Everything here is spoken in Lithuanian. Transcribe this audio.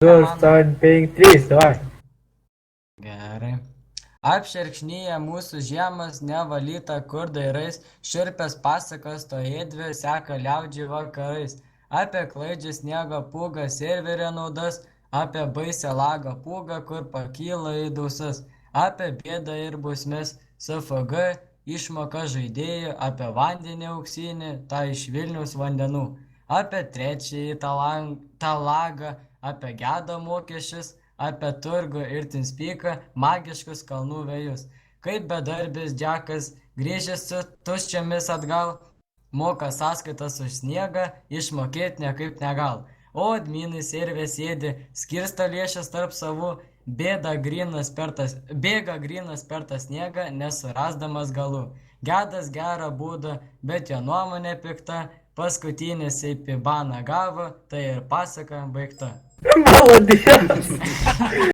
2, man. 8, 5, 3, davai. Gerai. Apšerkšnyje mūsų žiemas nevalyta kur dairais, širpės pasakas to ėdvė seka liaudžiai vakarais. Apie klaidžią sniego pūgą serverė naudas, apie baisę lagą pūgą, kur pakyla į dausas, apie bėdą ir bausmės SFG išmoka žaidėjų, apie vandenį auksinį, tą iš Vilniaus vandenų, apie trečiąjį talagą, apie gedą mokesčius, apie turgų ir tinspyką, magiškus kalnų vėjus. Kaip bedarbis džekas grįžęs su tuščiamis atgal, moka sąskaitas už sniegą, išmokėti niekaip negal. O adminai servė sėdi, skirsto lėšas tarp savų, bėga grynas per tą sniegą, nesurasdamas galų. Gedas gerą būdą, bet jo nuomonė pikta, paskutinis į pibaną gavo, tai ir pasaka baigta. Молодец!